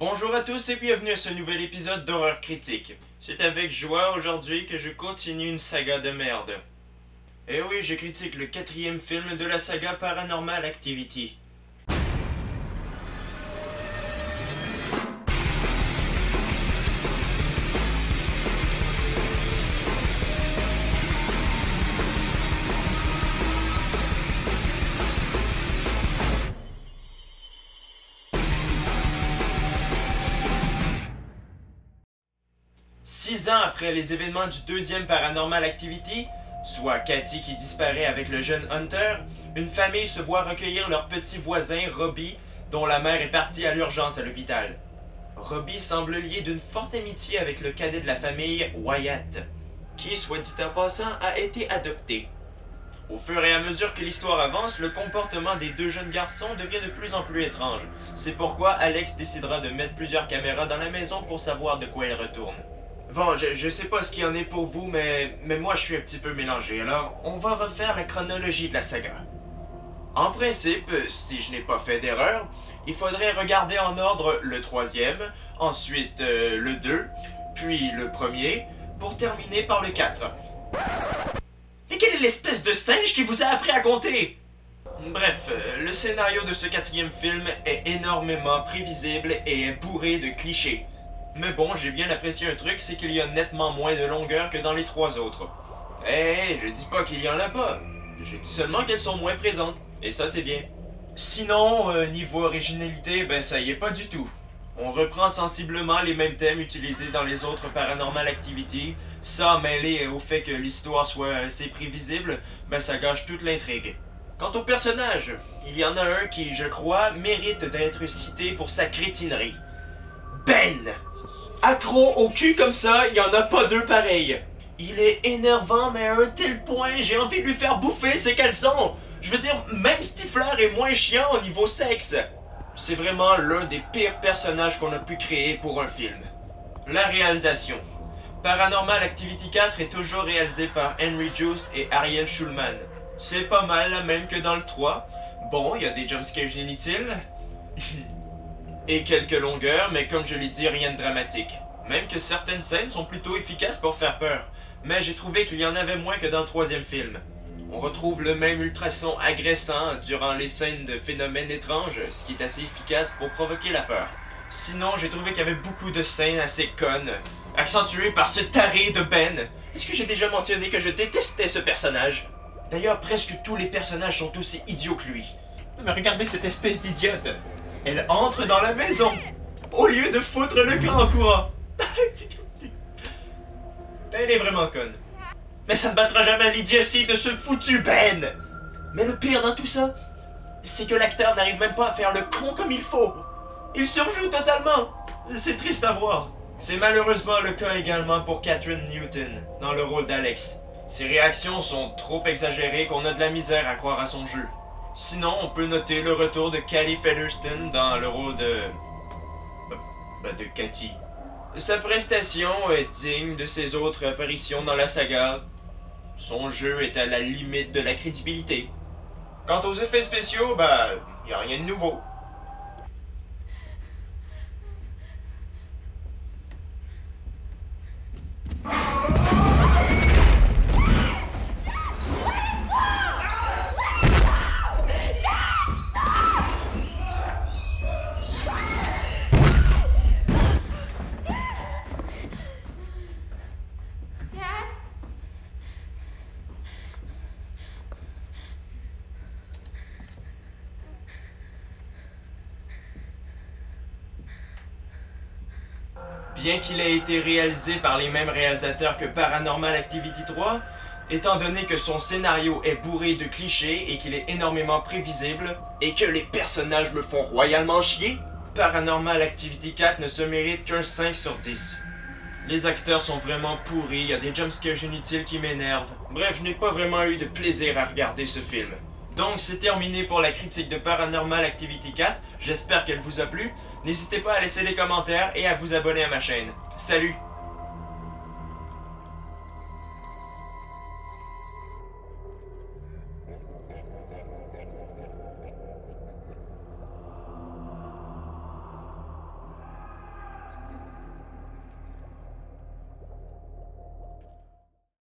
Bonjour à tous et bienvenue à ce nouvel épisode d'Horreur Critique. C'est avec joie aujourd'hui que je continue une saga de merde. Et oui, je critique le 4e film de la saga Paranormal Activity. Six ans après les événements du 2e Paranormal Activity, soit Cathy qui disparaît avec le jeune Hunter, une famille se voit recueillir leur petit voisin Robbie, dont la mère est partie à l'urgence à l'hôpital. Robbie semble lié d'une forte amitié avec le cadet de la famille, Wyatt, qui, soit dit en passant, a été adopté. Au fur et à mesure que l'histoire avance, le comportement des deux jeunes garçons devient de plus en plus étrange. C'est pourquoi Alex décidera de mettre plusieurs caméras dans la maison pour savoir de quoi ils retournent. Bon, je sais pas ce qu'il y en est pour vous, mais moi je suis un petit peu mélangé, alors on va refaire la chronologie de la saga. En principe, si je n'ai pas fait d'erreur, il faudrait regarder en ordre le 3e, ensuite le 2, puis le 1er, pour terminer par le 4. Mais quelle est l'espèce de singe qui vous a appris à compter? Bref, le scénario de ce 4e film est énormément prévisible et est bourré de clichés. Mais bon, j'ai bien apprécié un truc, c'est qu'il y a nettement moins de longueur que dans les 3 autres. Je dis pas qu'il y en a pas. Je dis seulement qu'elles sont moins présentes. Et ça, c'est bien. Sinon, niveau originalité, ben ça y est pas du tout. On reprend sensiblement les mêmes thèmes utilisés dans les autres Paranormal Activity. Ça, mêlé au fait que l'histoire soit assez prévisible, ben ça gâche toute l'intrigue. Quant aux personnages, il y en a un qui, je crois, mérite d'être cité pour sa crétinerie. Ben! Accro au cul comme ça, il y en a pas deux pareils. Il est énervant, mais à un tel point, j'ai envie de lui faire bouffer ses caleçons. Je veux dire, même Stifler est moins chiant au niveau sexe. C'est vraiment l'un des pires personnages qu'on a pu créer pour un film. La réalisation. Paranormal Activity 4 est toujours réalisé par Henry Joost et Ariel Schulman. C'est pas mal la même que dans le 3. Bon, il y a des jumpscares inutiles. Et quelques longueurs, mais comme je l'ai dit, rien de dramatique. Même que certaines scènes sont plutôt efficaces pour faire peur. Mais j'ai trouvé qu'il y en avait moins que dans le 3e film. On retrouve le même ultrason agressant durant les scènes de phénomènes étranges, ce qui est assez efficace pour provoquer la peur. Sinon, j'ai trouvé qu'il y avait beaucoup de scènes assez connes, accentuées par ce taré de Ben. Est-ce que j'ai déjà mentionné que je détestais ce personnage? D'ailleurs, presque tous les personnages sont aussi idiots que lui. Mais regardez cette espèce d'idiote. Elle entre dans la maison, au lieu de foutre le camp en courant. Elle est vraiment conne. Mais ça ne battra jamais l'idiotie de ce foutu Ben. Mais le pire dans tout ça, c'est que l'acteur n'arrive même pas à faire le con comme il faut. Il surjoue totalement. C'est triste à voir. C'est malheureusement le cas également pour Catherine Newton, dans le rôle d'Alex. Ses réactions sont trop exagérées qu'on a de la misère à croire à son jeu. Sinon, on peut noter le retour de Callie Featherston dans le rôle de Cathy. Sa prestation est digne de ses autres apparitions dans la saga. Son jeu est à la limite de la crédibilité. Quant aux effets spéciaux, y a rien de nouveau. Bien qu'il ait été réalisé par les mêmes réalisateurs que Paranormal Activity 3, étant donné que son scénario est bourré de clichés et qu'il est énormément prévisible, et que les personnages me font royalement chier, Paranormal Activity 4 ne se mérite qu'un 5 sur 10. Les acteurs sont vraiment pourris, il y a des jumpscares inutiles qui m'énervent. Bref, je n'ai pas vraiment eu de plaisir à regarder ce film. Donc c'est terminé pour la critique de Paranormal Activity 4, j'espère qu'elle vous a plu. N'hésitez pas à laisser des commentaires et à vous abonner à ma chaîne. Salut!